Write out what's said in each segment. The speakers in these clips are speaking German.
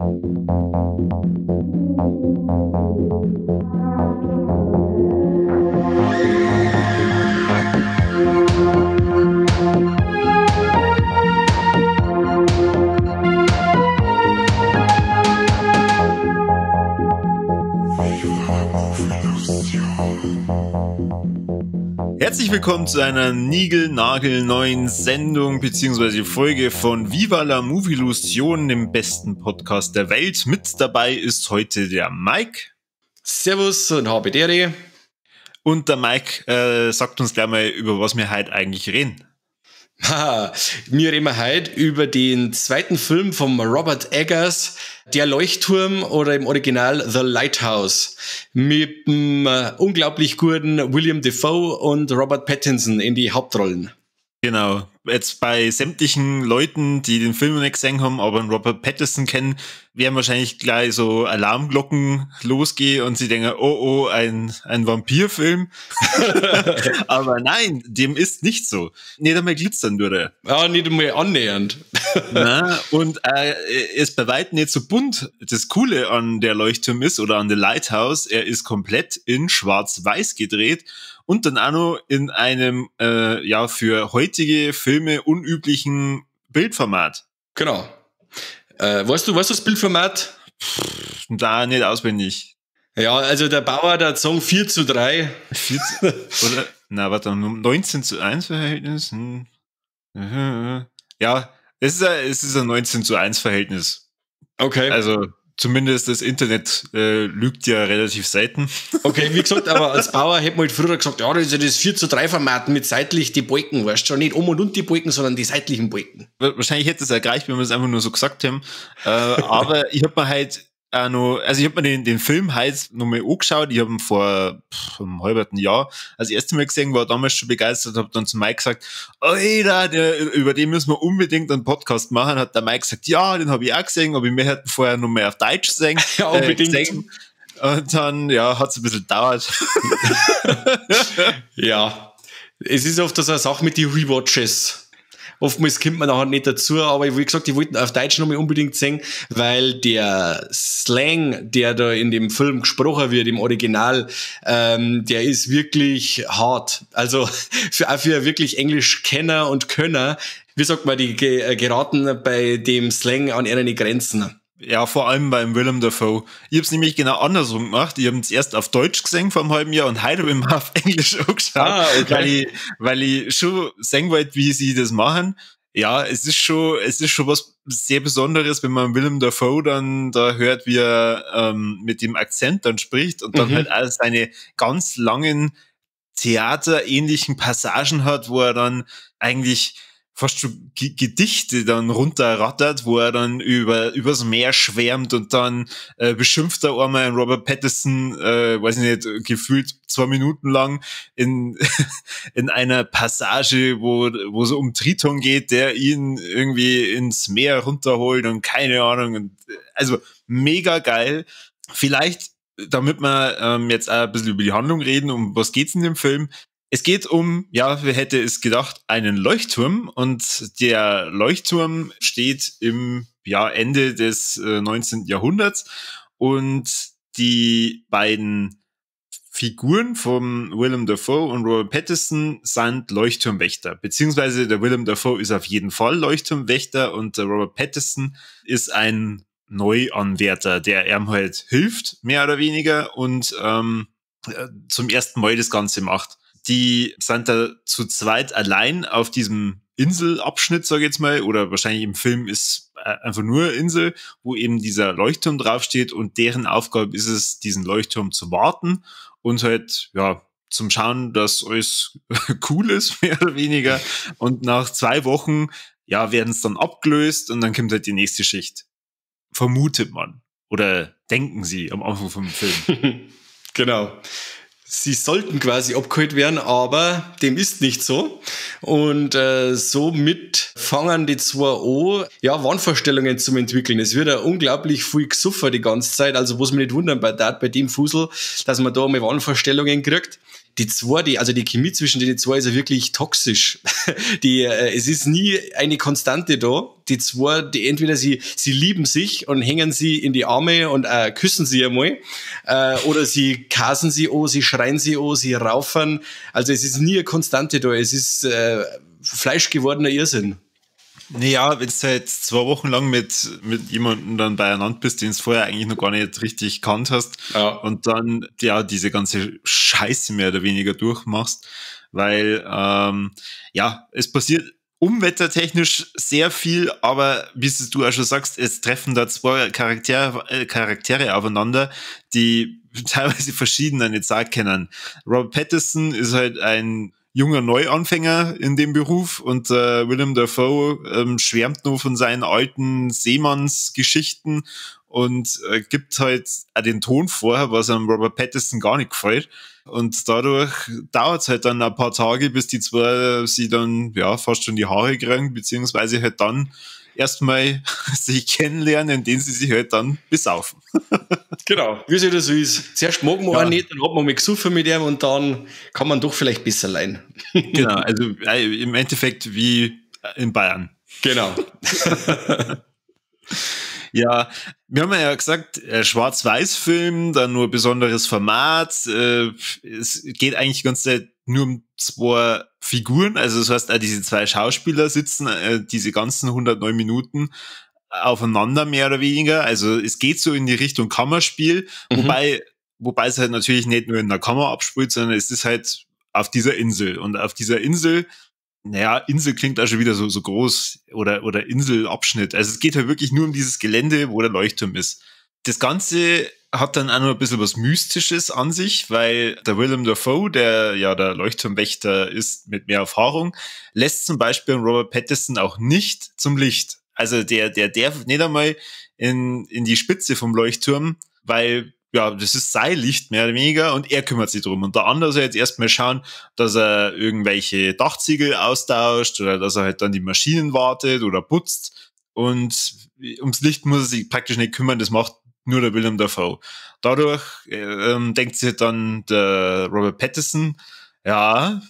Herzlich willkommen zu einer niegelnagelneuen Sendung bzw. Folge von Viva la Movielusion, dem besten Podcast der Welt. Mit dabei ist heute der Mike. Servus und habe Dere. Und der Mike sagt uns gleich mal, über was wir heute eigentlich reden. Wir reden heute über den zweiten Film von Robert Eggers, Der Leuchtturm oder im Original The Lighthouse, mit dem unglaublich guten William Dafoe und Robert Pattinson in die Hauptrollen. Genau, jetzt bei sämtlichen Leuten, die den Film noch nicht gesehen haben, aber einen Robert Pattinson kennen, werden wahrscheinlich gleich so Alarmglocken losgehen und sie denken, oh, ein Vampirfilm. Aber nein, dem ist nicht so. Nicht einmal glitzern würde. Ja, nicht einmal annähernd. Na, und ist bei weitem nicht so bunt. Das Coole an Der Leuchtturm ist, oder an The Lighthouse, er ist komplett in schwarz-weiß gedreht und dann auch noch in einem, für heutige Filme unüblichen Bildformat. Genau. Weißt du das Bildformat? Da nicht auswendig. Ja, also der Bauer, der hat sagen 4:3. Oder, 19:1 Verhältnis. Ja, es ist ein 19:1 Verhältnis. Okay. Also, zumindest das Internet lügt ja relativ selten. Okay, wie gesagt, aber als Bauer hätte man halt früher gesagt, ja, das ist ja das 4:3-Format mit seitlich die Balken, weißt du schon, nicht um und die Balken, sondern die seitlichen Balken. Wahrscheinlich hätte es ja gereicht, wenn wir es einfach nur so gesagt haben. Aber ich habe mir halt auch noch, also ich habe mir den Film halt nochmal angeschaut, ich habe ihn vor einem halben Jahr als erstes Mal gesehen, war damals schon begeistert, habe dann zu Mike gesagt, Alter, über den müssen wir unbedingt einen Podcast machen, hat der Mike gesagt, ja, den habe ich auch gesehen, aber wir hätten vorher nochmal auf Deutsch gesehen. Ja, unbedingt. Und dann, ja, hat es ein bisschen gedauert. Ja, es ist oft so eine Sache mit den Rewatches. Oftmals kommt man nachher nicht dazu, aber wie gesagt, ich wollte auf Deutsch nochmal unbedingt sehen, weil der Slang, der da in dem Film gesprochen wird, im Original, der ist wirklich hart. Also für wirklich Englisch-Kenner und Könner, wie sagt man, die geraten bei dem Slang an ihre Grenzen. Ja, vor allem beim Willem Dafoe. Ich hab's nämlich genau andersrum gemacht. Ich habe es erst auf Deutsch gesehen vor einem halben Jahr und heute habe ich mal auf Englisch angeschaut, okay. weil ich schon sehen wollte, wie sie das machen. Ja, es ist schon was sehr Besonderes, wenn man Willem Dafoe dann da hört, wie er mit dem Akzent dann spricht und dann halt all seine ganz langen theaterähnlichen Passagen hat, wo er dann eigentlich fast schon Gedichte dann runterrattert, wo er dann übers Meer schwärmt und dann beschimpft er einmal einen Robert Pattinson, weiß ich nicht, gefühlt 2 Minuten lang in einer Passage, wo es um Triton geht, der ihn irgendwie ins Meer runterholt und keine Ahnung. Und, also mega geil. Vielleicht, damit wir jetzt auch ein bisschen über die Handlung reden, um was geht's in dem Film? Es geht um, ja, wer hätte es gedacht, einen Leuchtturm, und der Leuchtturm steht im Ende des 19. Jahrhunderts, und die beiden Figuren von Willem Dafoe und Robert Pattinson sind Leuchtturmwächter, beziehungsweise der Willem Dafoe ist auf jeden Fall Leuchtturmwächter und der Robert Pattinson ist ein Neuanwärter, der ihm halt hilft, mehr oder weniger, und zum ersten Mal das Ganze macht. Die sind da zu zweit allein auf diesem Inselabschnitt, sage ich jetzt mal, oder wahrscheinlich im Film ist einfach nur Insel, wo eben dieser Leuchtturm draufsteht, und deren Aufgabe ist es, diesen Leuchtturm zu warten und halt, ja, zum Schauen, dass alles cool ist, mehr oder weniger. Und nach 2 Wochen, ja, werden es dann abgelöst und dann kommt halt die nächste Schicht. Vermutet man. Oder denken sie am Anfang vom Film. Genau. Sie sollten quasi abgeholt werden, aber dem ist nicht so. Und somit fangen die zwei an, ja, Wahnvorstellungen zu entwickeln. Es wird ja unglaublich viel gesoffen die ganze Zeit. Also was mich nicht wundern bei dem Fusel, dass man da mal Wahnvorstellungen kriegt. die zwei, also die Chemie zwischen den zwei ist ja wirklich toxisch. Es ist nie eine Konstante da. Die zwei, die entweder sie lieben sich und hängen sie in die Arme und küssen sie einmal, oder sie kasen sie an, sie schreien sie an, sie raufen. Also es ist nie eine Konstante da. Es ist fleischgewordener Irrsinn. Naja, wenn du halt 2 Wochen lang mit jemandem dann beieinander bist, den du vorher eigentlich noch gar nicht richtig kannt hast, ja, und dann ja diese ganze Scheiße mehr oder weniger durchmachst, weil ja, es passiert umwettertechnisch sehr viel, aber wie du auch schon sagst, es treffen da 2 Charaktere aufeinander, die teilweise verschiedener nicht sagen können. Robert Pattinson ist halt ein junger Neuanfänger in dem Beruf und Willem Dafoe schwärmt nur von seinen alten Seemannsgeschichten und gibt halt auch den Ton vor, was am Robert Pattinson gar nicht gefällt. Und dadurch dauert es halt dann ein paar Tage, bis die zwei sie dann ja fast schon die Haare kriegen, beziehungsweise halt dann erstmal sich kennenlernen, indem sie sich halt dann besaufen. Genau, wie es das so ist. Zuerst mag man auch nicht, dann hat man mal gesoffen mit ihm und dann kann man doch vielleicht besser leihen. Genau, also im Endeffekt wie in Bayern. Genau. Ja, wir haben ja gesagt, Schwarz-Weiß-Film, dann nur besonderes Format. Es geht eigentlich die ganze Zeit nur um 2 Figuren. Also das heißt, auch diese 2 Schauspieler sitzen diese ganzen 109 Minuten aufeinander, mehr oder weniger. Also es geht so in die Richtung Kammerspiel, wobei es halt natürlich nicht nur in der Kammer abspielt, sondern es ist halt auf dieser Insel. Und auf dieser Insel, naja, Insel klingt auch schon wieder so groß oder Inselabschnitt. Also es geht halt wirklich nur um dieses Gelände, wo der Leuchtturm ist. Das Ganze hat dann auch noch ein bisschen was Mystisches an sich, weil der Willem Dafoe, der ja der Leuchtturmwächter ist mit mehr Erfahrung, lässt zum Beispiel Robert Pattinson auch nicht zum Licht. Also der darf nicht einmal in die Spitze vom Leuchtturm, weil ja, das ist sein Licht mehr oder weniger und er kümmert sich drum. Und der andere soll jetzt erstmal schauen, dass er irgendwelche Dachziegel austauscht oder dass er halt dann die Maschinen wartet oder putzt. Und ums Licht muss er sich praktisch nicht kümmern, das macht nur der Willem Dafoe. Dadurch denkt sich dann der Robert Pattinson, ja,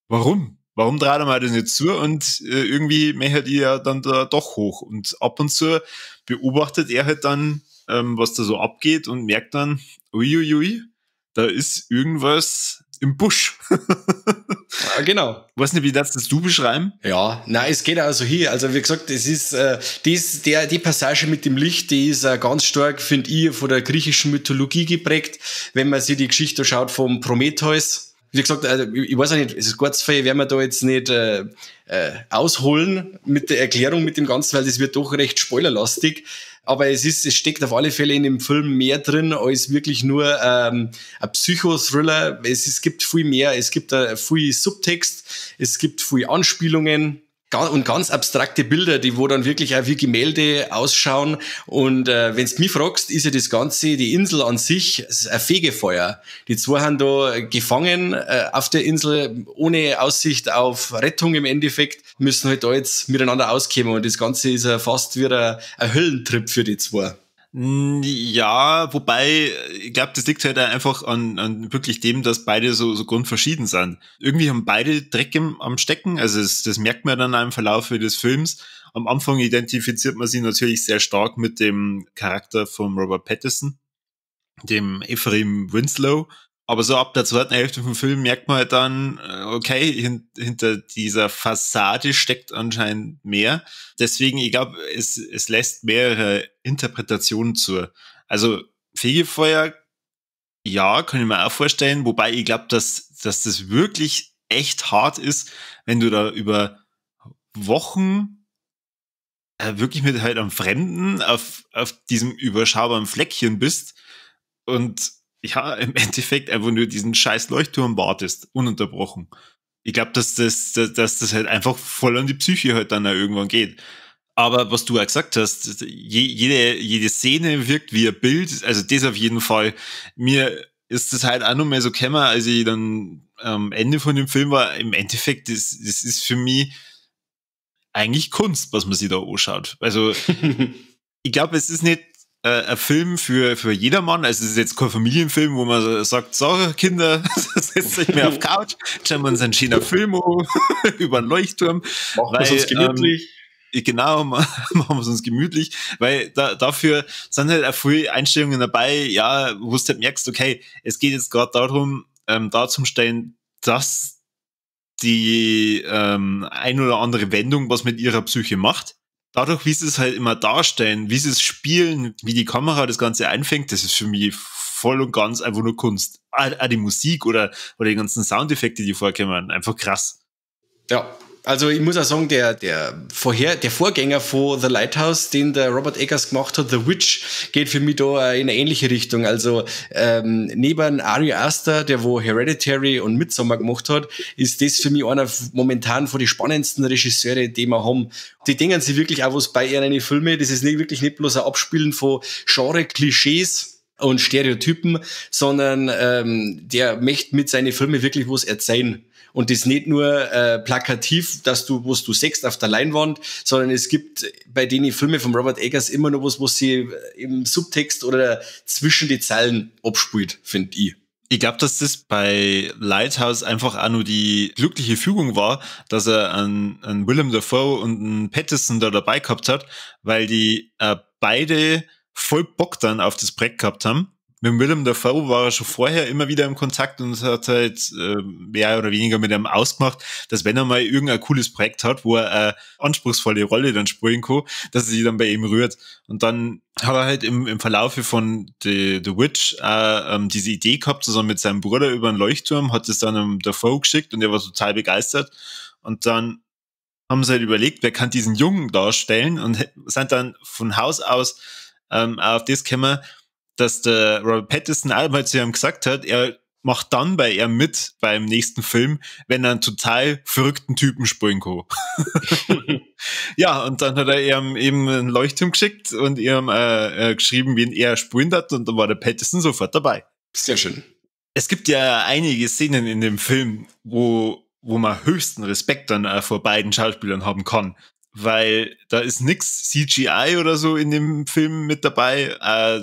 warum? Warum dreht er mal das nicht zu? Und irgendwie möchte die ja dann da doch hoch. Und ab und zu beobachtet er halt dann, was da so abgeht und merkt dann, uiuiui, da ist irgendwas im Busch. Ja, genau. Weiß nicht, wie das du beschreiben? Ja, nein, es geht also hier. Also wie gesagt, es ist die Passage mit dem Licht, die ist ganz stark, finde ich, von der griechischen Mythologie geprägt. Wenn man sich die Geschichte schaut vom Prometheus. Wie gesagt, also ich weiß auch nicht, es ist gar zu viel, werden wir da jetzt nicht ausholen mit der Erklärung mit dem Ganzen, weil das wird doch recht spoilerlastig. Aber es steckt auf alle Fälle in dem Film mehr drin als wirklich nur ein Psychothriller. Es gibt viel mehr, es gibt viel Subtext, es gibt viel Anspielungen und ganz abstrakte Bilder, die wo dann wirklich auch wie Gemälde ausschauen. Und wenn du mich fragst, ist ja das Ganze, die Insel an sich, ein Fegefeuer. Die zwei haben da gefangen auf der Insel, ohne Aussicht auf Rettung im Endeffekt, müssen halt da jetzt miteinander auskommen. Und das Ganze ist ja fast wie ein Höllentrip für die zwei. Ja, wobei, ich glaube, das liegt halt einfach an wirklich dem, dass beide so grundverschieden sind. Irgendwie haben beide Dreck am Stecken, also das merkt man dann im Verlauf des Films. Am Anfang identifiziert man sie natürlich sehr stark mit dem Charakter von Robert Pattinson, dem Ephraim Winslow. Aber so ab der zweiten Hälfte vom Film merkt man halt dann, okay, hinter dieser Fassade steckt anscheinend mehr. Deswegen, ich glaube, es lässt mehrere Interpretationen zu. Also Fegefeuer, ja, kann ich mir auch vorstellen. Wobei ich glaube, dass das wirklich echt hart ist, wenn du da über Wochen wirklich mit halt einem Fremden auf diesem überschaubaren Fleckchen bist und ja, im Endeffekt einfach nur diesen scheiß Leuchtturm wartest, ununterbrochen. Ich glaube, dass das halt einfach voll an die Psyche halt dann auch irgendwann geht. Aber was du ja gesagt hast, jede Szene wirkt wie ein Bild, also das auf jeden Fall. Mir ist das halt auch noch mehr so gekommen, als ich dann am Ende von dem Film war. Im Endeffekt, das ist für mich eigentlich Kunst, was man sich da anschaut. Also, ich glaube, es ist nicht ein Film für jedermann. Also es ist jetzt kein Familienfilm, wo man sagt, so Kinder, setzt euch mehr auf die Couch, schauen wir uns einen schönen Film über einen Leuchtturm. Machen wir es uns gemütlich. Genau, machen wir es uns gemütlich, weil dafür sind halt auch viele Einstellungen dabei, ja, wo du halt merkst, okay, es geht jetzt gerade darum, darzustellen, dass die ein oder andere Wendung was mit ihrer Psyche macht. Dadurch, wie sie es halt immer darstellen, wie sie es spielen, wie die Kamera das Ganze einfängt, das ist für mich voll und ganz einfach nur Kunst. Auch die Musik oder die ganzen Soundeffekte, die vorkommen, einfach krass. Ja, also ich muss auch sagen, der Vorgänger von The Lighthouse, den der Robert Eggers gemacht hat, The Witch, geht für mich da in eine ähnliche Richtung. Also neben Ari Aster, der wo Hereditary und Midsommar gemacht hat, ist das für mich einer momentan von den spannendsten Regisseure, die wir haben. Die denken sich wirklich auch was bei ihren Filmen. Das ist wirklich nicht bloß ein Abspielen von Genre-Klischees und Stereotypen, sondern der möchte mit seinen Filmen wirklich was erzählen. Und das nicht nur plakativ, was du sechst auf der Leinwand, sondern es gibt bei den Filmen von Robert Eggers immer noch was sie im Subtext oder zwischen die Zeilen abspielt, finde ich. Ich glaube, dass das bei Lighthouse einfach auch nur die glückliche Fügung war, dass er einen Willem Dafoe und einen Pattinson da dabei gehabt hat, weil die beide voll Bock dann auf das Projekt gehabt haben. Mit Willem Dafoe war er schon vorher immer wieder im Kontakt und hat halt mehr oder weniger mit ihm ausgemacht, dass wenn er mal irgendein cooles Projekt hat, wo er eine anspruchsvolle Rolle dann spielen kann, dass er sich dann bei ihm rührt. Und dann hat er halt im Verlaufe von The Witch diese Idee gehabt, zusammen mit seinem Bruder über einen Leuchtturm, hat es dann einem Dafoe geschickt und der war total begeistert. Und dann haben sie halt überlegt, wer kann diesen Jungen darstellen und sind dann von Haus aus auf das gekommen, dass der Robert Pattinson auch mal zu ihm gesagt hat, er macht dann bei ihm mit beim nächsten Film, wenn er einen total verrückten Typen spielen kann. Ja, und dann hat er ihm eben einen Leuchtturm geschickt und ihm geschrieben, wen er spielen hat, und dann war der Pattinson sofort dabei. Sehr schön. Es gibt ja einige Szenen in dem Film, wo man höchsten Respekt dann vor beiden Schauspielern haben kann, weil da ist nix CGI oder so in dem Film mit dabei.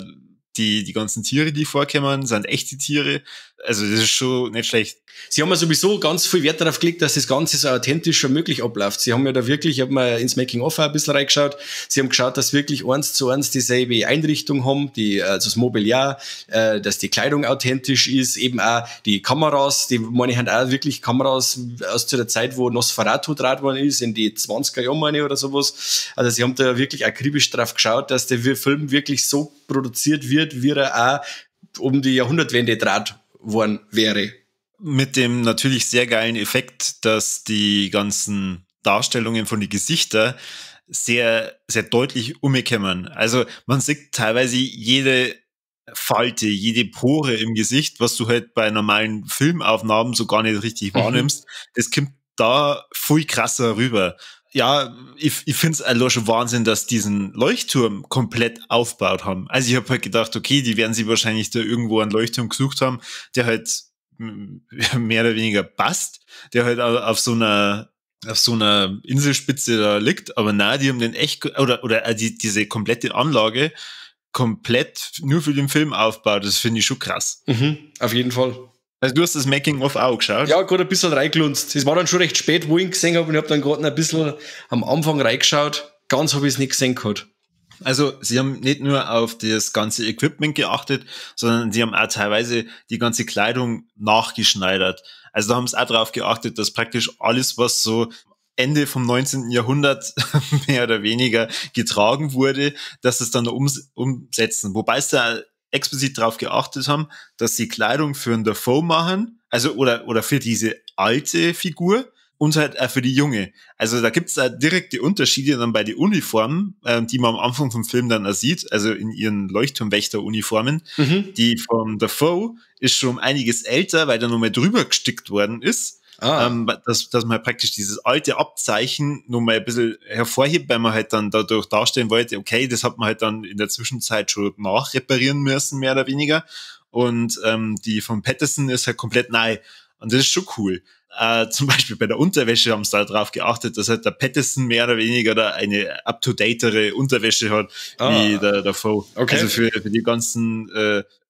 Die ganzen Tiere, die vorkommen, sind echte Tiere. Also das ist schon nicht schlecht. Sie haben ja sowieso ganz viel Wert darauf gelegt, dass das Ganze so authentisch wie möglich abläuft. Sie haben ja da wirklich, ich habe mal ins Making-of ein bisschen reingeschaut, Sie haben geschaut, dass wirklich 1:1 dieselbe Einrichtung haben, also das Mobiliar, dass die Kleidung authentisch ist, eben auch die Kameras, die meine ich haben auch wirklich Kameras aus zu der Zeit, wo Nosferatu draht worden ist, in die 20er Jahre meine ich oder sowas. Also sie haben da wirklich akribisch drauf geschaut, dass der Film wirklich so produziert wird, wie er auch um die Jahrhundertwende draht worden wäre. Mit dem natürlich sehr geilen Effekt, dass die ganzen Darstellungen von den Gesichtern sehr, sehr deutlich umgekommen. Also man sieht teilweise jede Falte, jede Pore im Gesicht, was du halt bei normalen Filmaufnahmen so gar nicht richtig wahrnimmst. Das kommt da viel krasser rüber. Ja, ich finde es allein schon Wahnsinn, dass diesen Leuchtturm komplett aufgebaut haben. Also ich habe halt gedacht, okay, die werden sich wahrscheinlich da irgendwo einen Leuchtturm gesucht haben, der halt mehr oder weniger passt, der halt auf so einer Inselspitze da liegt, aber nein, die haben den echt, oder diese komplette Anlage komplett nur für den Film aufgebaut. Das finde ich schon krass. Auf jeden Fall. Also du hast das Making-of auch geschaut? Ja, gerade ein bisschen reingelunzt. Es war dann schon recht spät, wo ich ihn gesehen habe, und ich habe dann gerade ein bisschen am Anfang reingeschaut. Ganz habe ich es nicht gesehen gehabt. Also sie haben nicht nur auf das ganze Equipment geachtet, sondern sie haben auch teilweise die ganze Kleidung nachgeschneidert. Also da haben sie auch darauf geachtet, dass praktisch alles, was so Ende vom 19. Jahrhundert mehr oder weniger getragen wurde, dass es dann umsetzen. Wobei sie da explizit darauf geachtet haben, dass sie Kleidung für einen Dafoe machen, also oder für diese alte Figur und halt auch für die junge. Also da gibt's da direkte Unterschiede dann bei den Uniformen, die man am Anfang vom Film dann auch sieht, also in ihren Leuchtturmwächter-Uniformen. Die vom Dafoe ist schon um einiges älter, weil da nochmal drüber gestickt worden ist. Dass man halt praktisch dieses alte Abzeichen nochmal ein bisschen hervorhebt, weil man halt dann dadurch darstellen wollte, okay, das hat man halt dann in der Zwischenzeit schon nachreparieren müssen, mehr oder weniger. Und die von Pattinson ist halt komplett neu. Und das ist schon cool. zum Beispiel bei der Unterwäsche haben sie da drauf geachtet, dass halt der Pattinson mehr oder weniger da eine up-to-datere Unterwäsche hat, wie der Dafoe. Okay. Also für die ganzen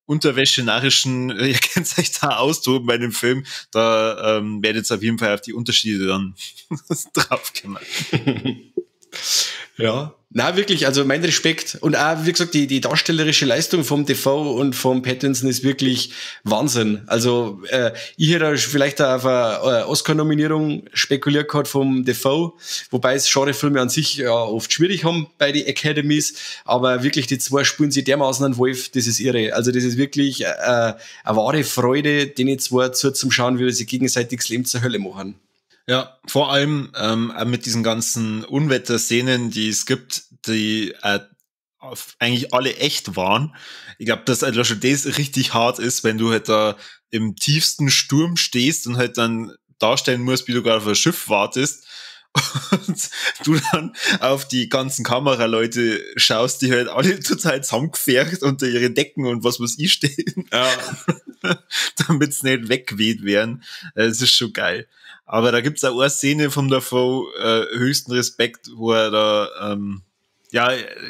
Unterwäsche-narrischen, ihr könnt euch da austoben bei dem Film, da werdet jetzt auf jeden Fall auf die Unterschiede dann draufkommen. Ja, na wirklich, also mein Respekt und auch, wie gesagt, die darstellerische Leistung vom Dafoe und vom Pattinson ist wirklich Wahnsinn. Also ich hätte vielleicht auf eine Oscar-Nominierung spekuliert gehabt vom Dafoe, wobei es Genrefilme an sich ja oft schwierig haben bei den Academies, aber wirklich die zwei spielen sich dermaßen an Wolf, das ist irre. Also das ist wirklich eine wahre Freude, denen zwei zum Schauen, wie sie gegenseitig das Leben zur Hölle machen. Ja, vor allem mit diesen ganzen Unwetterszenen, die es gibt, die eigentlich alle echt waren. Ich glaube, dass halt schon das richtig hart ist, wenn du halt da im tiefsten Sturm stehst und halt dann darstellen musst, wie du gerade auf ein Schiff wartest und du dann auf die ganzen Kameraleute schaust, die halt alle total zusammengefärbt unter ihre Decken und was weiß ich stehen, damit sie nicht weggeweht werden. Das ist schon geil. Aber da gibt's auch eine Szene vom Dafoe, höchsten Respekt, wo er da,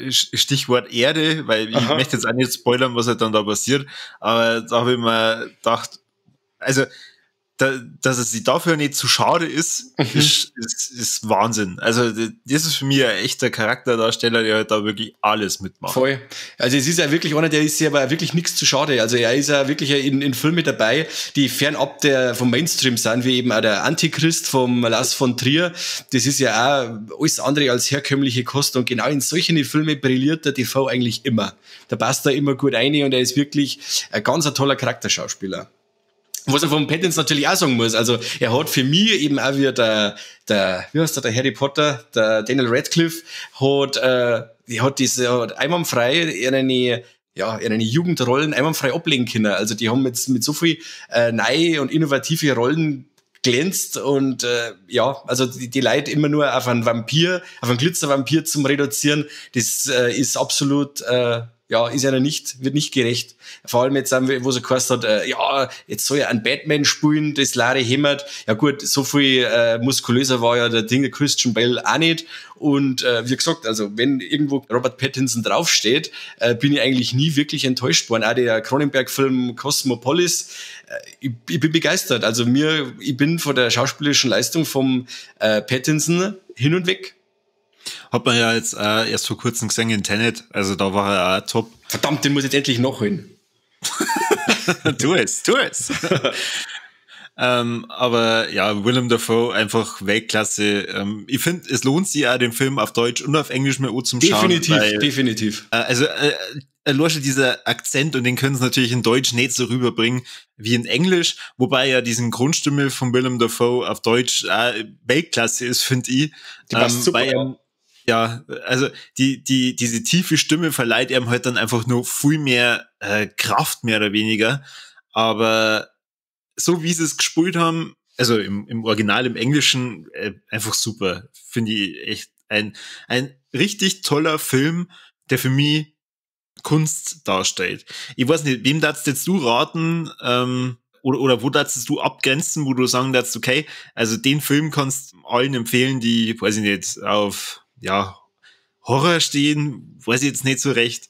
Stichwort Erde, weil ich möchte jetzt auch nicht spoilern, was halt dann da passiert, aber da habe ich mir gedacht, also, dass es sich dafür nicht zu schade ist, ist Wahnsinn. Also das ist für mich ein echter Charakterdarsteller, der halt da wirklich alles mitmacht. Voll. Also es ist ja wirklich einer, der ist sich aber wirklich nichts zu schade. Also er ist ja wirklich in Filmen dabei, die fernab vom Mainstream sind, wie eben auch der Antichrist vom Lars von Trier. Das ist ja auch alles andere als herkömmliche Kost und genau in solchen Filmen brilliert der TV eigentlich immer. Da passt er immer gut rein und er ist wirklich ein ganz toller Charakterschauspieler. Was er vom Pattinson natürlich auch sagen muss, also er hat für mich eben auch wie der Harry Potter, der Daniel Radcliffe, hat einwandfrei ihre Jugendrollen einwandfrei ablegen können. Also die haben jetzt mit so viel neue und innovative Rollen glänzt und also die Leute immer nur auf einen Vampir, auf einen Glitzervampir zum reduzieren, das ist absolut ist einer wird nicht gerecht. Vor allem jetzt, wo sie geheißt hat, jetzt soll er einen Batman spielen, das Larry hämmert. Ja gut, so viel muskulöser war ja der Christian Bale auch nicht. Und wie gesagt, also wenn irgendwo Robert Pattinson draufsteht, bin ich eigentlich nie wirklich enttäuscht worden. Auch der Cronenberg-Film Cosmopolis, ich bin begeistert. Also ich bin von der schauspielerischen Leistung vom Pattinson hin und weg. Hat man ja jetzt erst vor kurzem gesehen in Tenet, also da war er auch top. Verdammt, den muss ich jetzt endlich nachholen. Tu es. Aber ja, Willem Dafoe einfach Weltklasse. Ich finde, es lohnt sich auch, den Film auf Deutsch und auf Englisch mal zum Schauen. Definitiv. Schon dieser Akzent, und den können sie natürlich in Deutsch nicht so rüberbringen wie in Englisch, wobei ja diesen Grundstimme von Willem Dafoe auf Deutsch Weltklasse ist, finde ich. Die passt super. Ja, also diese tiefe Stimme verleiht ihm halt dann einfach nur viel mehr Kraft, mehr oder weniger. Aber so wie sie es gespielt haben, also im Original, im Englischen, einfach super. Finde ich echt ein richtig toller Film, der für mich Kunst darstellt. Ich weiß nicht, wem darfst jetzt du raten, oder wo darfst du abgrenzen, wo du sagen darfst, okay, also den Film kannst du allen empfehlen, die, weiß ich nicht, auf Horror stehen, weiß ich jetzt nicht so recht.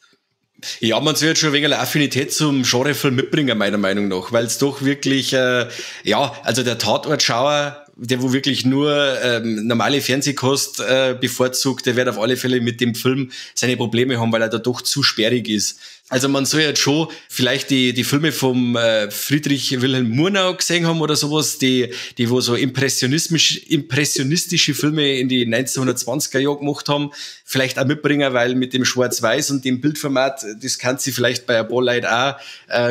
Ja, man soll jetzt schon ein wenig eine Affinität zum Genrefilm mitbringen, meiner Meinung nach, weil es doch wirklich, also der Tatortschauer, der wo wirklich nur normale Fernsehkost bevorzugt, der wird auf alle Fälle mit dem Film seine Probleme haben, weil er da doch zu sperrig ist. Also man soll jetzt schon vielleicht die Filme vom Friedrich Wilhelm Murnau gesehen haben oder sowas, die wo so impressionistische Filme in die 1920er Jahre gemacht haben, vielleicht auch mitbringen, weil mit dem Schwarz-Weiß und dem Bildformat, das kann sich vielleicht bei ein paar Leuten auch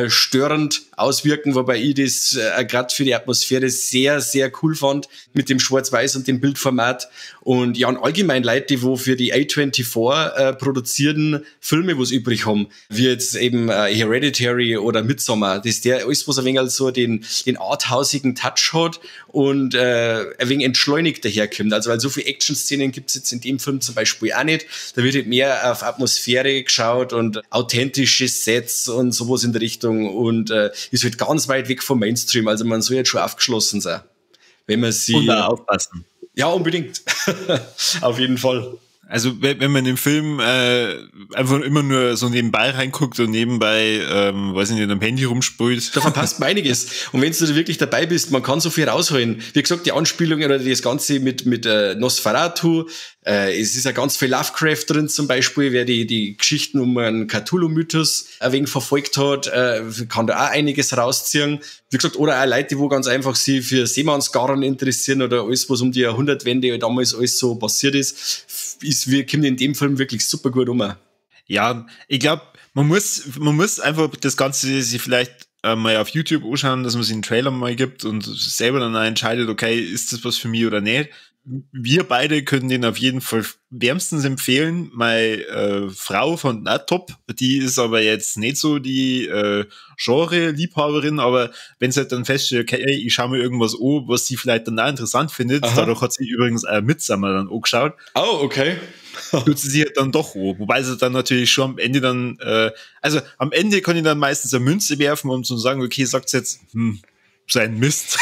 störend auswirken, wobei ich das gerade für die Atmosphäre sehr, sehr cool fand mit dem Schwarz-Weiß und dem Bildformat. Und ja, und allgemein Leute, die wo für die A24 produzierten Filme was übrig haben, wie jetzt eben Hereditary oder Midsommar, das ist der alles, was ein wenig so den arthausigen Touch hat und ein wenig entschleunigt daherkommt. Also weil so viele Action-Szenen gibt's jetzt in dem Film zum Beispiel auch nicht. Da wird halt mehr auf Atmosphäre geschaut und authentische Sets und sowas in der Richtung und ist halt ganz weit weg vom Mainstream. Also man soll jetzt schon aufgeschlossen sein. wenn man sie... Und da aufpassen. Ja, unbedingt. Auf jeden Fall. Also wenn man im Film einfach immer nur so nebenbei reinguckt und nebenbei, weiß ich nicht, am Handy rumsprüht. Da verpasst man einiges. Und wenn du wirklich dabei bist, man kann so viel rausholen. Wie gesagt, die Anspielungen oder das Ganze mit Nosferatu, es ist ja ganz viel Lovecraft drin zum Beispiel, wer die Geschichten um einen Cthulhu-Mythos ein wenig verfolgt hat, kann da auch einiges rausziehen. Wie gesagt, oder auch Leute, die ganz einfach sich für Seemannsgarn interessieren oder alles, was um die Jahrhundertwende damals alles so passiert ist, kommt in dem Film wirklich super gut um. Ja, ich glaube, man muss einfach das Ganze sich vielleicht mal auf YouTube anschauen, dass man sich einen Trailer mal gibt und selber dann auch entscheidet, okay, ist das was für mich oder nicht. Wir beide können den auf jeden Fall wärmstens empfehlen. Meine Frau fand ihn auch top. Die ist aber jetzt nicht so die Genre-Liebhaberin, aber wenn sie halt dann feststellt, okay, ich schaue mir irgendwas an, was sie vielleicht dann auch interessant findet, dadurch hat sie übrigens auch Midsommar dann angeschaut. Oh, okay. Tut sie sich halt dann doch an. Wobei sie dann natürlich schon am Ende dann, also am Ende kann ich dann meistens eine Münze werfen, um zu sagen, okay, sagt's jetzt, so ein Mist.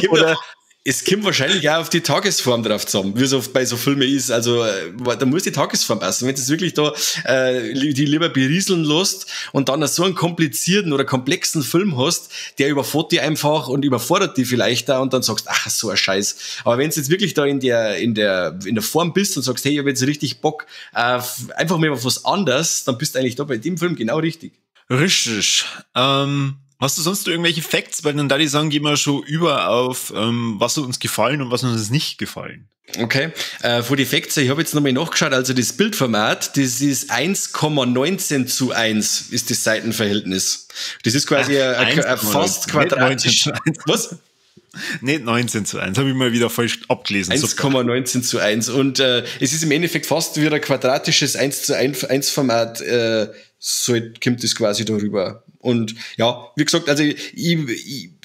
Oder es kommt wahrscheinlich auch auf die Tagesform drauf zusammen, wie es oft bei so Filmen ist. Also da muss die Tagesform passen. Wenn du es wirklich da die lieber berieseln lässt und dann so einen komplizierten oder komplexen Film hast, der überfordert die einfach und überfordert die vielleicht da und dann sagst, ach, so ein Scheiß. Aber wenn du jetzt wirklich da in der Form bist und sagst, hey, ich habe jetzt richtig Bock, einfach mal auf was anderes, dann bist du eigentlich da bei dem Film genau richtig. Richtig. Hast du sonst irgendwelche Facts? Weil dann da die sagen, gehen wir schon über auf, was hat uns gefallen und was hat uns nicht gefallen. Okay, von die Facts, ich habe jetzt nochmal nachgeschaut, also das Bildformat, das ist 1,19:1 ist das Seitenverhältnis. Das ist quasi ein fast quadratisch. Was? Nicht 19:1, habe ich mal wieder falsch abgelesen. 1,19:1 und es ist im Endeffekt fast wie ein quadratisches 1:1 Format, so kommt das quasi darüber. Und ja, wie gesagt, also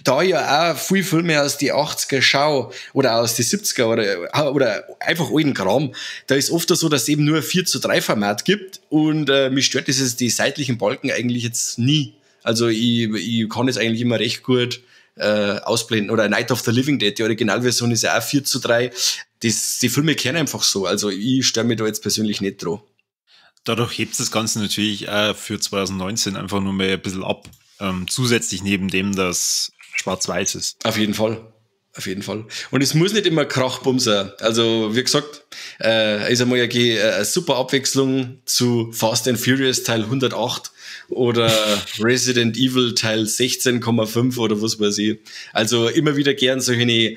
da ja auch viel Filme aus die 80er schau oder aus die 70er oder einfach alten Kram, da ist oft so, dass es eben nur ein 4:3 Format gibt und mich stört die seitlichen Balken eigentlich jetzt nie. Also ich kann es eigentlich immer recht gut ausblenden. Oder Night of the Living Dead, die Originalversion ist ja auch 4:3. Die Filme kennen einfach so, also ich störe mich da jetzt persönlich nicht dran. Dadurch hebt das Ganze natürlich auch für 2019 einfach nur mehr ein bisschen ab. Zusätzlich neben dem, dass schwarz-weiß ist. Auf jeden Fall. Auf jeden Fall. Und es muss nicht immer Krachbums sein. Also, wie gesagt, ist einmal eine super Abwechslung zu Fast and Furious Teil 108 oder Resident Evil Teil 16,5 oder was weiß ich. Also, immer wieder gern solche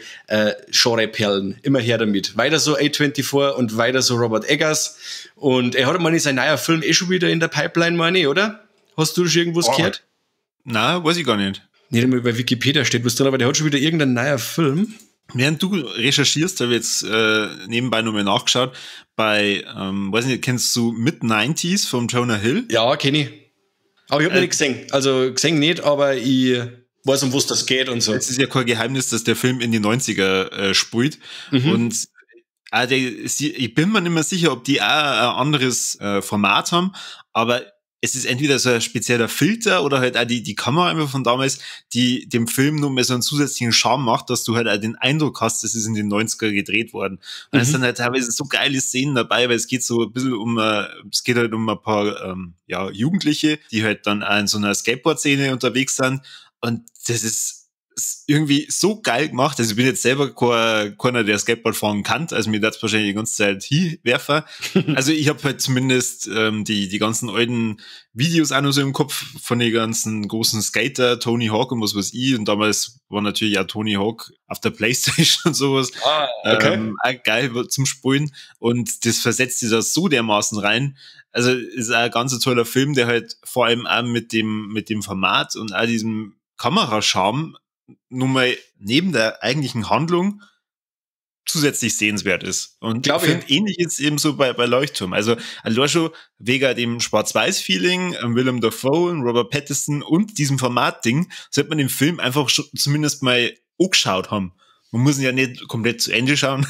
Genreperlen. Immer her damit. Weiter so A24 und weiter so Robert Eggers. Und er hat mal sein neuer Film schon wieder in der Pipeline, meine ich, oder? Hast du schon irgendwas gehört? Nein, weiß ich gar nicht. Nicht einmal bei Wikipedia steht was drin, aber der hat schon wieder irgendein neuer Film. Während du recherchierst, habe ich jetzt nebenbei nochmal nachgeschaut, bei, weiß nicht, kennst du Mid-90s vom Jonah Hill? Ja, kenne ich. Aber ich habe nicht gesehen. Also gesehen nicht, aber ich weiß, um was das geht und so. Es ist ja kein Geheimnis, dass der Film in die 90er spielt. Und ich bin mir nicht mehr sicher, ob die auch ein anderes Format haben, aber es ist entweder so ein spezieller Filter oder halt auch die Kamera einfach von damals, die dem Film nur mehr so einen zusätzlichen Charme macht, dass du halt auch den Eindruck hast, das ist in den 90er gedreht worden. Und es sind halt teilweise so geile Szenen dabei, weil es geht so ein bisschen um ein paar Jugendliche, die halt dann auch in so einer Skateboard-Szene unterwegs sind. Und das ist irgendwie so geil gemacht. Also ich bin jetzt selber keiner, der Skateboard fahren kann, also mir das wahrscheinlich die ganze Zeit hinwerfen. Also ich habe halt zumindest die ganzen alten Videos auch noch so im Kopf von den ganzen großen Skater, Tony Hawk und was weiß ich. Und damals war natürlich auch Tony Hawk auf der Playstation und sowas. Okay. Auch geil zum Spulen. Und das versetzt sich da so dermaßen rein. Also ist auch ein ganz toller Film, der halt vor allem auch mit dem Format und auch diesem Kamerascharme nun mal neben der eigentlichen Handlung zusätzlich sehenswert ist. Und ich finde, ähnlich ist eben so bei Leuchtturm. Also schon wegen dem Schwarz-Weiß-Feeling, Willem Dafoe, Robert Pattinson und diesem Format-Ding, sollte man den Film einfach schon zumindest mal angeschaut haben. Man muss ihn ja nicht komplett zu Ende schauen.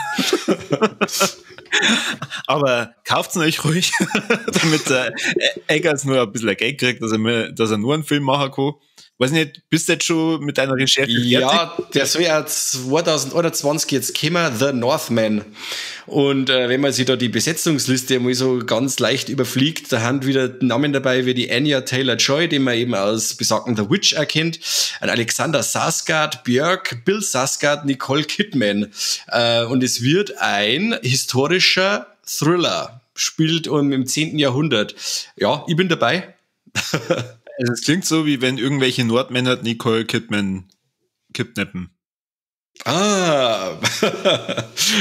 Aber kauft's euch ruhig, damit der Eggers nur ein bisschen Geld kriegt, dass er nur einen Film machen kann. Weiß nicht, bist du jetzt schon mit deiner Recherche fertig? Ja, der soll ja 2021 jetzt kommen, The Northman. Und wenn man sich da die Besetzungsliste mal so ganz leicht überfliegt, da haben wieder Namen dabei wie die Anya Taylor-Joy, den man eben aus besagten The Witch erkennt, ein Alexander Skarsgård, Björk, Bill Skarsgård, Nicole Kidman. Und es wird ein historischer Thriller, spielt im 10. Jahrhundert. Ja, ich bin dabei. Also es klingt so, wie wenn irgendwelche Nordmänner Nicole Kidman kidnappen. Ah,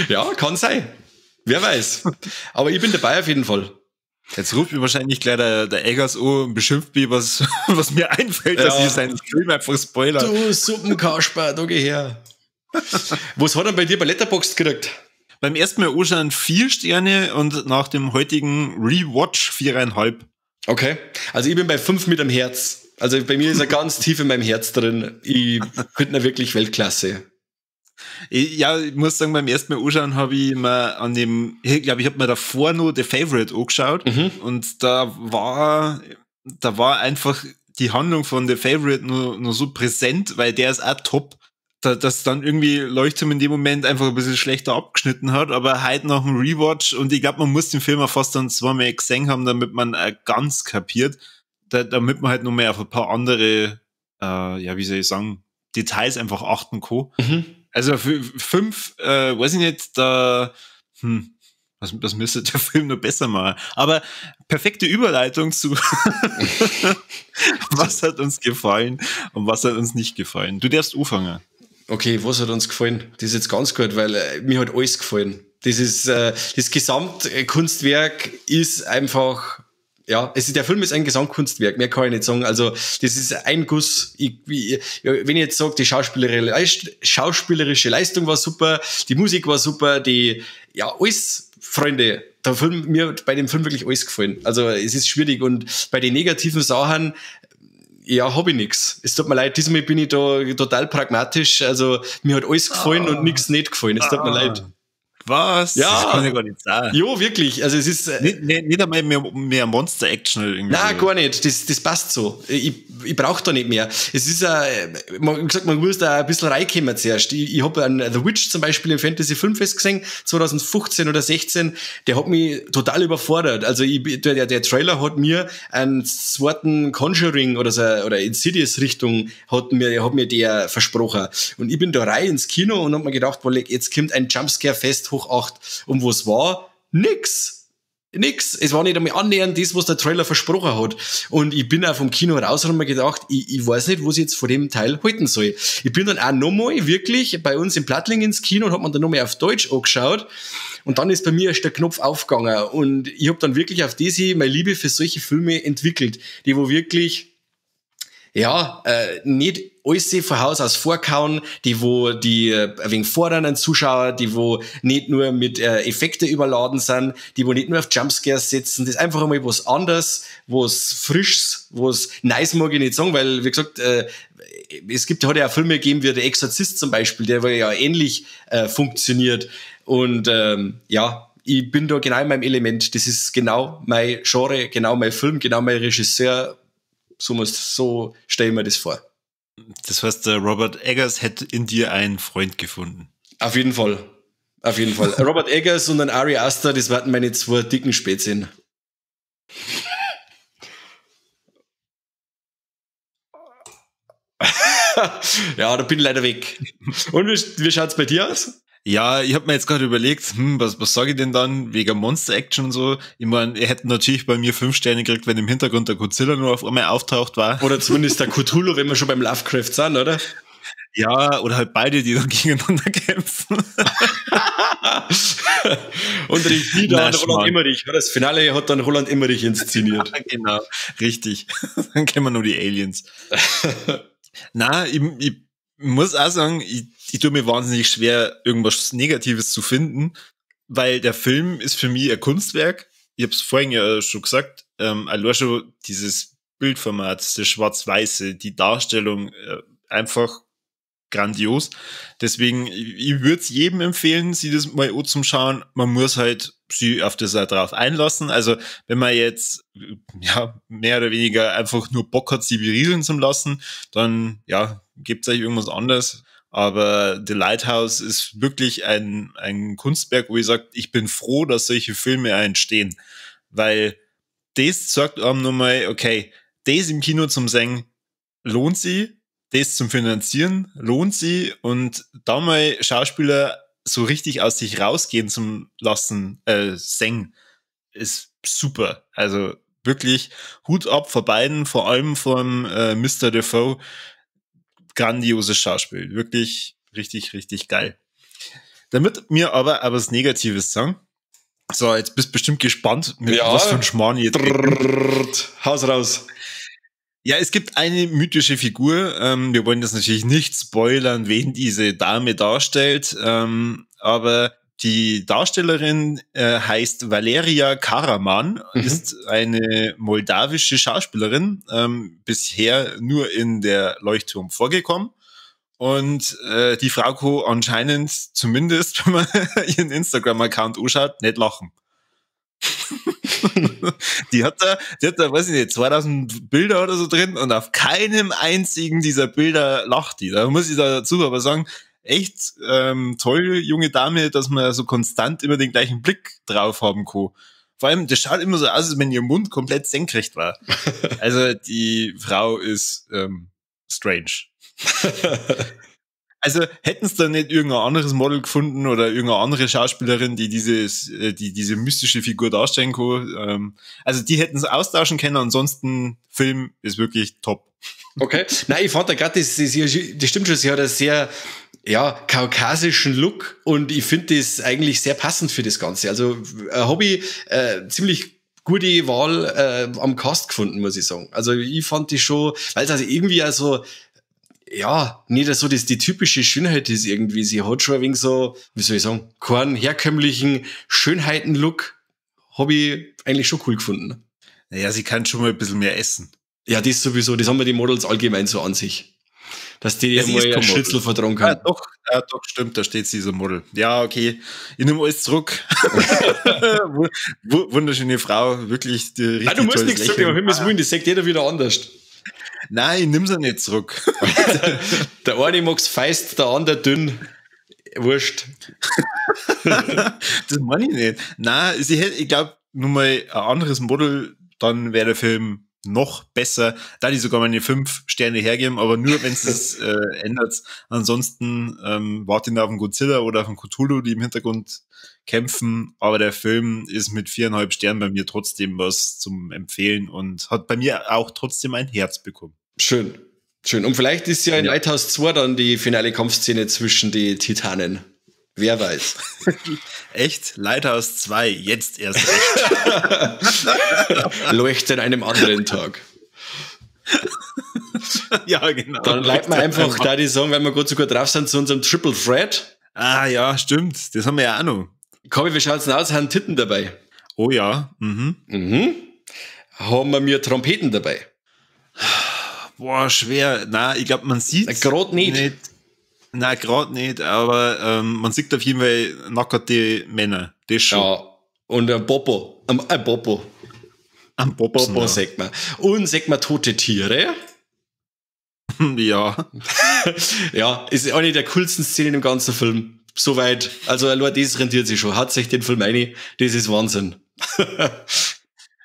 ja, kann sein. Wer weiß. Aber ich bin dabei auf jeden Fall. Jetzt ruft mir wahrscheinlich gleich der Eggers an und beschimpft mich, was mir einfällt, dass ich seinen Film einfach spoiler. Du Suppenkasper, da geh her. Was hat er bei dir bei Letterboxd gekriegt? Beim ersten Mal anschauen 4 Sterne und nach dem heutigen Rewatch 4,5. Okay, also ich bin bei 5 mit dem Herz. Also bei mir ist er ganz tief in meinem Herz drin. Ich finde ihn wirklich Weltklasse. Ja, ich muss sagen, beim ersten Mal anschauen habe ich mir ich glaube, ich habe mir davor nur The Favorite angeschaut und da war einfach die Handlung von The Favorite nur so präsent, weil der ist auch top, dass dann irgendwie Leuchtturm in dem Moment einfach ein bisschen schlechter abgeschnitten hat, aber heute nach dem Rewatch und ich glaube, man muss den Film auch fast dann zweimal gesehen haben, damit man ganz kapiert, damit man halt noch mehr auf ein paar andere, wie soll ich sagen, Details einfach achten kann. Also für 5, weiß ich nicht, was müsste der Film noch besser machen? Aber perfekte Überleitung zu was hat uns gefallen und was hat uns nicht gefallen. Du darfst anfangen. Okay, was hat uns gefallen? Das ist jetzt ganz gut, weil mir hat alles gefallen. Das Gesamtkunstwerk ist einfach, ja, der Film ist ein Gesamtkunstwerk, mehr kann ich nicht sagen. Also, das ist ein Guss. Wenn ich jetzt sage, die schauspielerische Leistung war super, die Musik war super, alles, Freunde, mir hat bei dem Film wirklich alles gefallen. Also, es ist schwierig und bei den negativen Sachen, ja, hab ich nix. Es tut mir leid, diesmal bin ich da total pragmatisch. Also, mir hat alles gefallen und nichts nicht gefallen. Es tut mir leid. Was? Ja. Das kann ich gar nicht sagen. Jo, wirklich. Also es ist nicht einmal mehr Monster-Action irgendwie. Nein, gar nicht. Das passt so. Ich brauche da nicht mehr. Es ist man muss da ein bisschen reinkommen zuerst. Ich habe einen The Witch zum Beispiel im Fantasy Filmfest gesehen, 2015 oder 16. Der hat mich total überfordert. Also der Trailer hat mir einen zweiten Conjuring oder Insidious Richtung hat mir der versprochen. Und ich bin da rein ins Kino und hab mir gedacht, jetzt kommt ein Jumpscare-Fest hoch 8. Und was war? Nix. Es war nicht einmal annähernd das, was der Trailer versprochen hat. Und ich bin auch vom Kino raus und hab mir gedacht, ich weiß nicht, was ich jetzt von dem Teil halten soll. Ich bin dann auch nochmal wirklich bei uns in Plattling ins Kino und hab mir dann nochmal auf Deutsch angeschaut. Und dann ist bei mir erst der Knopf aufgegangen. Und ich hab dann wirklich auf diese meine Liebe für solche Filme entwickelt, die wo wirklich nicht alles von Haus aus vorkauen, die ein wenig fordern an Zuschauer, die wo nicht nur mit Effekte überladen sind, die wo nicht nur auf Jumpscares setzen, das ist einfach einmal was anderes, was Frisches, was nice mag ich nicht sagen, weil, wie gesagt, hat ja auch Filme gegeben wie Der Exorzist zum Beispiel, der ja ähnlich funktioniert und ich bin da genau in meinem Element, das ist genau mein Genre, genau mein Film, genau mein Regisseur. So stelle ich mir das vor. Das heißt, der Robert Eggers hätte in dir einen Freund gefunden. Auf jeden Fall. Robert Eggers und ein Ari Aster, das werden meine 2 dicken Spätzchen. Ja, da bin ich leider weg. Und wie schaut's bei dir aus? Ja, ich habe mir jetzt gerade überlegt, was sage ich denn dann wegen Monster-Action und so? Ich meine, er hätte natürlich bei mir 5 Sterne gekriegt, wenn im Hintergrund der Godzilla nur auf einmal auftaucht war. Oder zumindest der Cthulhu, wenn wir schon beim Lovecraft sind, oder? Ja, oder halt beide, die dann gegeneinander kämpfen. Und Regie dann Roland Emmerich. Das Finale hat dann Roland Emmerich inszeniert. Ja, genau, richtig. Dann kennen wir nur die Aliens. Ich muss auch sagen, ich tue mir wahnsinnig schwer, irgendwas Negatives zu finden, weil der Film ist für mich ein Kunstwerk. Ich habe es vorhin ja schon gesagt, allein schon dieses Bildformat, das Schwarz-Weiße, die Darstellung, einfach grandios. Deswegen, ich würde es jedem empfehlen, sie das mal zum Schauen. Man muss halt sie auf das auch drauf einlassen. Also, wenn man jetzt, ja, mehr oder weniger einfach nur Bock hat, sie berieseln zu lassen, dann, ja, gibt's euch irgendwas anderes. Aber The Lighthouse ist wirklich ein Kunstwerk, wo ich sage, ich bin froh, dass solche Filme entstehen. Weil das sagt einem nochmal, okay, das im Kino zum Singen lohnt sich, das zum Finanzieren lohnt sich und da mal Schauspieler so richtig aus sich rausgehen zum lassen, singen, ist super. Also wirklich Hut ab vor beiden, vor allem vom Mr. Defoe. Grandioses Schauspiel. Wirklich richtig, richtig geil. Damit mir aber was Negatives sagen. So, jetzt bist du bestimmt gespannt, mit was für ein Schmarrn jetzt. Haus raus. Ja, es gibt eine mythische Figur. Wir wollen das natürlich nicht spoilern, wen diese Dame darstellt. Aber die Darstellerin heißt Valeria Karaman, ist eine moldawische Schauspielerin, bisher nur in der Leuchtturm vorgekommen. Und die Frau kann anscheinend, zumindest wenn man ihren Instagram-Account anschaut, nicht lachen. die hat da, weiß ich nicht, 2000 Bilder oder so drin und auf keinem einzigen dieser Bilder lacht die. Da muss ich dazu aber sagen, echt toll, junge Dame, dass man so konstant immer den gleichen Blick drauf haben kann. Vor allem, das schaut immer so aus, als wenn ihr Mund komplett senkrecht war. Also die Frau ist strange. Also hätten es da nicht irgendein anderes Model gefunden oder irgendeine andere Schauspielerin, die diese mystische Figur darstellen kann. Also die hätten es austauschen können, ansonsten Film ist wirklich top. Okay. Nein, ich fand da gerade, das stimmt schon, sie hat einen sehr kaukasischen Look und ich finde das eigentlich sehr passend für das Ganze. Also habe ich ziemlich gute Wahl am Cast gefunden, muss ich sagen. Also ich fand die schon, weil es also irgendwie also nicht so die typische Schönheit ist irgendwie. Sie hat schon ein wenig so, wie soll ich sagen, keinen herkömmlichen Schönheiten-Look. Habe ich eigentlich schon cool gefunden. Naja, sie kann schon mal ein bisschen mehr essen. Ja, das sowieso. Das haben wir die Models allgemein so an sich. Dass die ja mal einen Schnitzel vertragen können. Ja, doch, stimmt, da steht sie so Model. Ja, okay. Ich nehme alles zurück. Wunderschöne Frau, wirklich. Nein, du musst nichts sagen, das sagt jeder wieder anders. Nein, ich nimm sie nicht zurück. Der eine mag's feist, der andere dünn. Wurscht. Das meine ich nicht. Nein, ich glaube, nur mal ein anderes Model, dann wäre der Film noch besser. Da die sogar meine 5 Sterne hergeben, aber nur, wenn es ändert. Ansonsten warte ich auf einen Godzilla oder auf einen Cthulhu, die im Hintergrund kämpfen. Aber der Film ist mit 4,5 Sternen bei mir trotzdem was zum Empfehlen und hat bei mir auch trotzdem ein Herz bekommen. Schön. Und vielleicht ist ja in Lighthouse 2 dann die finale Kampfszene zwischen die Titanen. Wer weiß. Echt? Lighthouse 2, jetzt erst recht. Leuchte an einem anderen Tag. Ja, genau. Dann leiten wir einfach, da die sagen, wenn wir gerade so gut drauf sind, zu unserem Triple Threat. Ah ja, stimmt. Das haben wir ja auch noch. Kobi, wie schaut's denn aus? Haben Titten dabei? Oh ja. Haben wir Trompeten dabei? Boah, schwer. Na, ich glaube, man sieht gerade nicht. Nein, gerade nicht, aber man sieht auf jeden Fall nackerte Männer. Das schon. Ja, und ein Popo. Ein Popo. Ein Popo, sagt man. Und sagt man tote Tiere? Ja. Ja, ist eine der coolsten Szenen im ganzen Film. Soweit. Also, allein das rentiert sich schon. Hat sich den Film eine. Das ist Wahnsinn.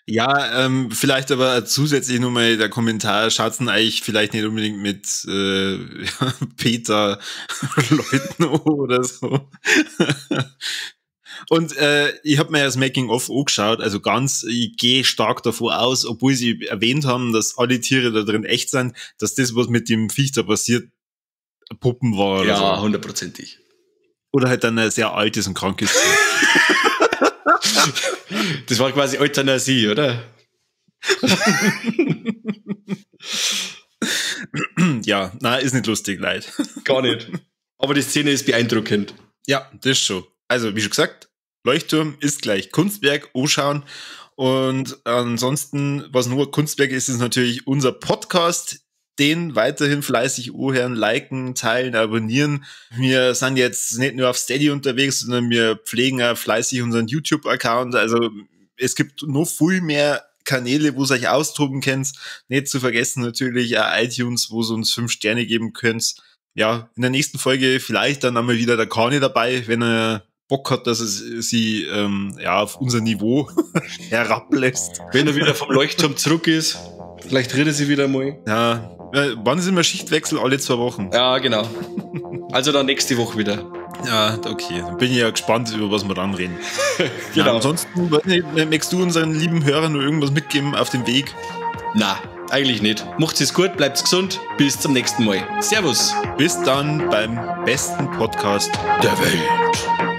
Ja, vielleicht aber zusätzlich nochmal der Kommentar, schaut's denn eigentlich vielleicht nicht unbedingt mit Peter Leuten oder so. Und ich habe mir ja das Making-of angeschaut, also ich gehe stark davon aus, obwohl sie erwähnt haben, dass alle Tiere da drin echt sind, dass das, was mit dem Viech da passiert, Puppen war oder so. Ja, 100%. Oder halt dann ein sehr altes und krankes Tier. Das war quasi Euthanasie, oder? Ja, nein, ist nicht lustig, leid. Gar nicht. Aber die Szene ist beeindruckend. Ja, das schon. Also, wie schon gesagt, Leuchtturm ist gleich Kunstwerk, anschauen. Und ansonsten, was nur Kunstwerk ist, ist natürlich unser Podcast. den weiterhin fleißig anhören, liken, teilen, abonnieren. Wir sind jetzt nicht nur auf Steady unterwegs, sondern wir pflegen auch fleißig unseren YouTube-Account. Also es gibt noch viel mehr Kanäle, wo ihr euch austoben könnt. Nicht zu vergessen natürlich auch iTunes, wo ihr uns 5 Sterne geben könnt. Ja, in der nächsten Folge vielleicht dann einmal wieder der Kani dabei, wenn er Bock hat, dass es sie auf unser Niveau herablässt. Wenn er wieder vom Leuchtturm zurück ist, vielleicht redet sie wieder mal. Ja, wann ist immer Schichtwechsel? Alle 2 Wochen. Ja, genau. Also dann nächste Woche wieder. Ja, okay. Dann bin ich ja gespannt, über was wir dann reden. Genau. Ja, ansonsten, möchtest du unseren lieben Hörern nur irgendwas mitgeben auf dem Weg? Na, eigentlich nicht. Macht's es gut, bleibt's gesund. Bis zum nächsten Mal. Servus. Bis dann beim besten Podcast der Welt.